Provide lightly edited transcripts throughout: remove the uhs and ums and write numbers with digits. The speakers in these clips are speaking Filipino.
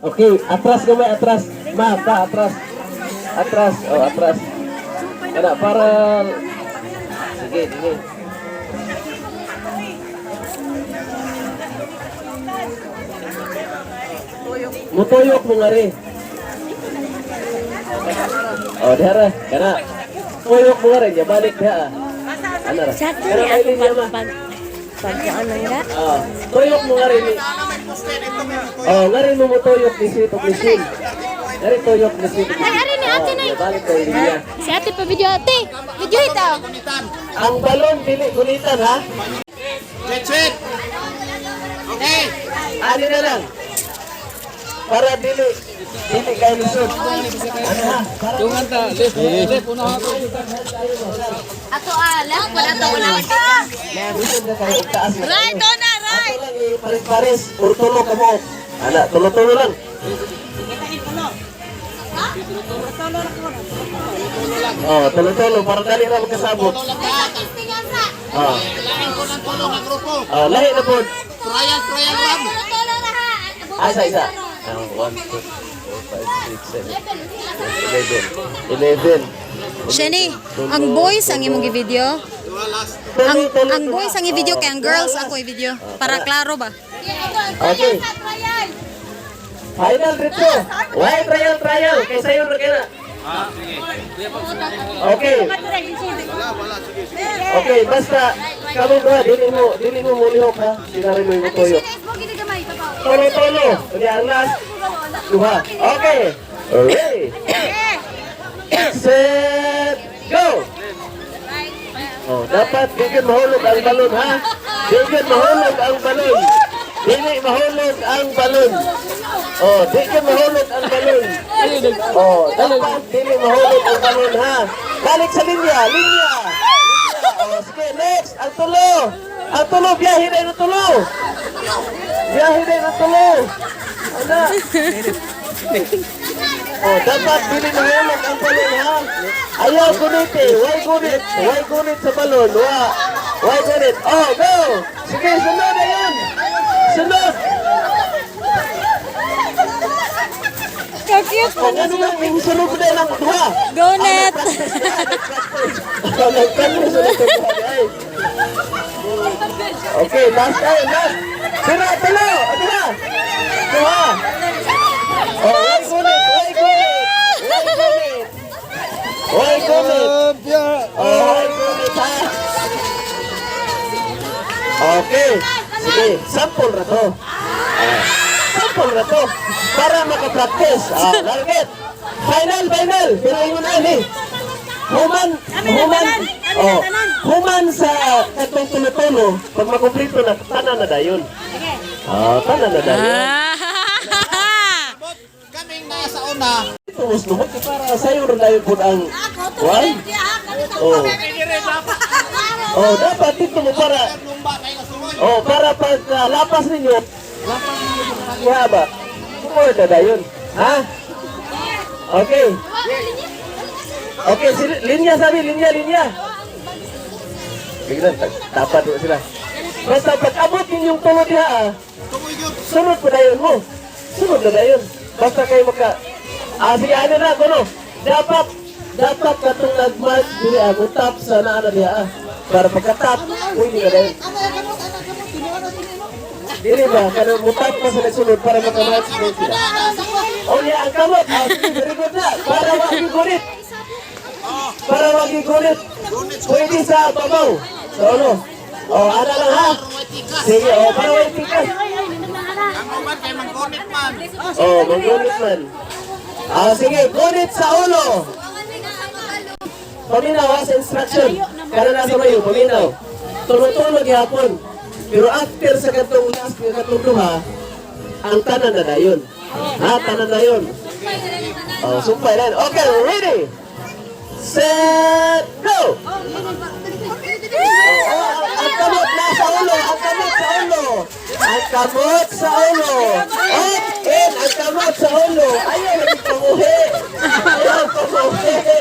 Okay, atras gamay, atras. Ma, pa, atras. Atras, oh, atras. Kada, para... Sige, sige. Mutuyok mo nga rin. Oh, dihara. Kana. Mutuyok mo nga rin. Ya, balik diha. Ano ra? Sakto Kana ni kay ako linya ma. ano nga? Tuyok mo nga rin. Oh, nga rin mo mutuyok ni Sweet of Machine. Nga rin tuyok ni Sweet of Machine. Ay, ari ni ate na. Ya, balik kay linya. Si ate pa video ate. Video ito. Ang balon, dili gulitan ha? Check. Okay. Ano na lang? Para dili kayo lusod. Ano ha? Yung anta, left una ako. Ato left pa na to wala ka. Lusod na kayo, taas na kayo. Right on na, right. Ato lang pares-pares, or tulo ka mo. Ana, tulo-tulo lang. Oh, tulo-tulo, para dali na magkasabot. Oh. Lain ko ng tulong ang grupo. Oh, lahi na po. Trial run. Isa. 1, 2, 3, 4, 5, 6, 7, 11. Shani, ang boys ang imong i-video. Ang boys ang i-video kay ang girls ako i-video. Para klaro ba? Okay. Final dito. Why trial? Kaysa yun na kaya na. Okay. Okay, basta kamu ba dili mo mulihok ha. Sinari mo yung toyo. Tolo. Di alas. Duha. Okay. Ready. Set. Go. Oh, dapat bigyan mahulog ang balon ha. Bigyan mahulog ang balon. Dili mahulog ang balon. Oh, bigyan mahulog ang balon. Oh, dapat dili mahulog ang balon ha. Balik sa linya. Oh, sige, next. Ang tulo, biyahe rin ang tulo. Ano? Oh, dapat dili mahulog ang balon ha. Ayaw gunit eh. Why gunit sa balon? Why gunit? Oh, go! Sige, sunod na yun. Sunod! Ka-cute Ang ano lang, yung sunod na lang. Duha! Go net! Okay, last time, last. Sira, talo! Ano ba? Duha! Oh, why gunit? Oh, why gunit ha? Okay. Sige, sample na to. Sample na to. Para makapractice. Larget. Final. Pero yun na eh. Human sa katong tulo-tulo, pag makumplito na, tanan na dayon. Tanan na dayon. Kaming nasa una. Ito, usluhot ka para sa'yo rin dayon po ang why? Oh, dapat dito mo para para pag lapas ninyo ba? Kumor na dayon. Ha? Okay. Okay, linya. Biglan, tapat mo sila. Basta pag abot ninyong tulog niya, sunod po dayon mo. Sunod na dayon. Basta kayo sige, ano na, kuno. Dapat katong nagmad, dili ako tap sa naana niya. Para pagka-tap, pwede na dayon. Dili ba? Kanang mutap pa sa nagsunod para makamatch mo sila. Oh yeah, ang kamot. Sige, very good na. Para wag igulit. Pwede sa babaw. So ano? Oh, ana lang ha. Sige, para wag tikas. Ang uman kay manggonit man. Oh, manggunit man. Sige, gunit sa ulo. Paminaw sa instruction. Kana nasa mayo, paminaw. Tulog gihapon. Pero after sa katong last nga katong duha, ang tanan na dayon. Tanan na yun. Sumpay na. Okay, ready? Set, go! Ang kamot nasa ulo. Ang kamot sa ulo. Ang kamot sa ulo. Ayaw pamuhi. Sige.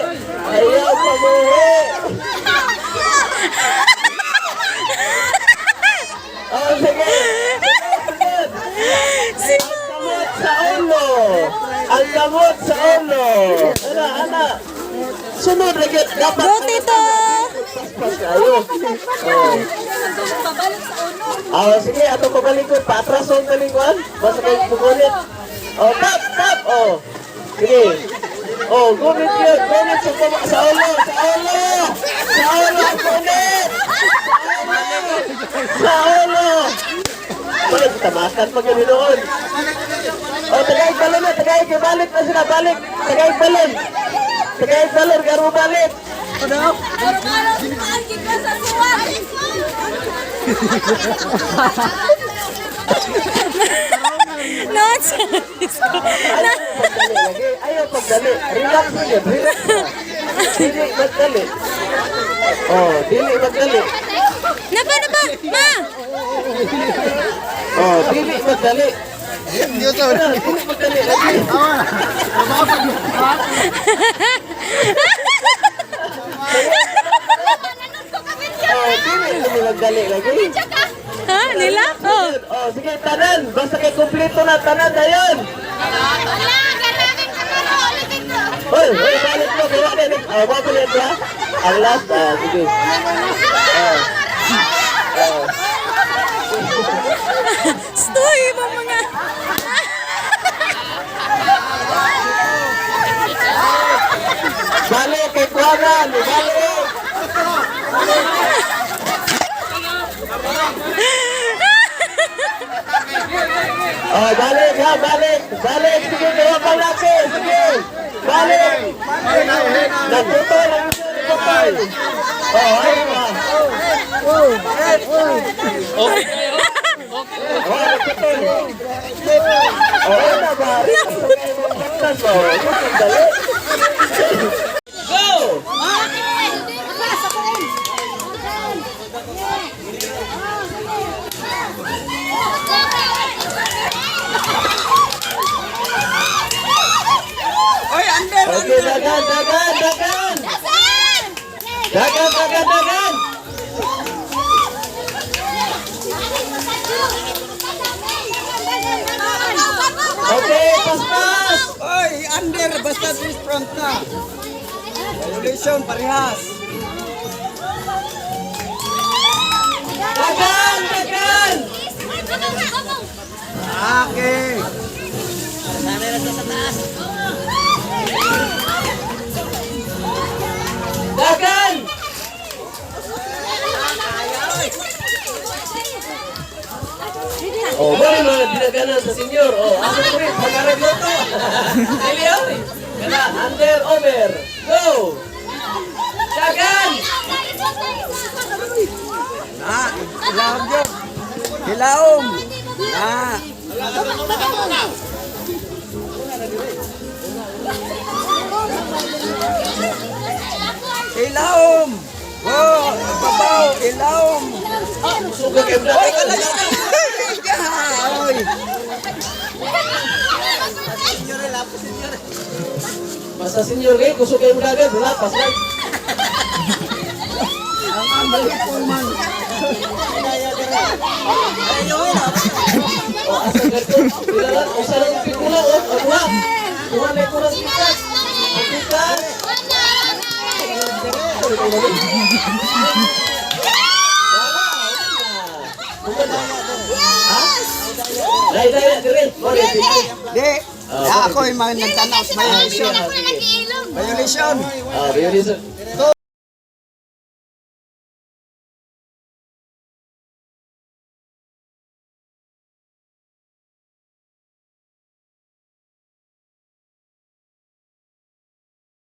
Ang kamot sa ulo. Ang gamot sa ulo. Ana. Sunod na gid dapat. Go, Tito! Pas kayo. Oh, sige, ato pabalikod. Paatras ang talikuan. Basta kayo pugunit. Oh, tap. Oh. Sige. Oh, gunit yun. Gunit sa ulo. Sa ulo, gunit. Sa ulo. Balik, tamakan pag yun doon. Oh, tagay balon na. Tagay, balik na sila. Balik. Tagay balon. Garo balik. No, it's Ayaw pagdali. Relax mo yun. Relax mo. Dili magdali. Oh, dili magdali. Napa, ma! Oh, dili magdali. Dili magdali. Oh, dili magdali lagi. Ha? Nila? Oh. Oh, sige, tanan. Basta kay kumpleto na tanan na yun. Hoy, balik mo. Gawa na yun. Oh, wag ulit ba? Ang last, sige. Stoy mo mga... Balik kay Kuwanan. Balik. Oh, balik ha, balik. Sige, gawa pang laki. Sige. Balik. Nagtutol ang nagtutol. Oh, ayun na. Oh, nagtutol. Oh, ayun na ba? Go! Okay, dagan! Dagan! Okay, pas! Oy, under basta this front na. Violation parehas. Dagan! Okay. Dagan! Oh, bari mga dinaganan sa senyor. Oh, ako ko rin, pagkaraglo to. Diliyaw eh. Kaya, over. Go! Dagan! Ilawom yun. Ilawom. Ilawom. Oh, babaw, ilawom. Suga kayo na. Oy, Oy. Basta senyor kayo, kusog kayo dagan. Lapas lang. Ang amali po man. O, asa ganito. Pilalan, o sa lang yung pikula. O, abuha. Tuhan na yung kurang pikas. Ang pikas. Daya, dire. Di. Ako yung mga nagtanaw sa violation. Violation. Violation.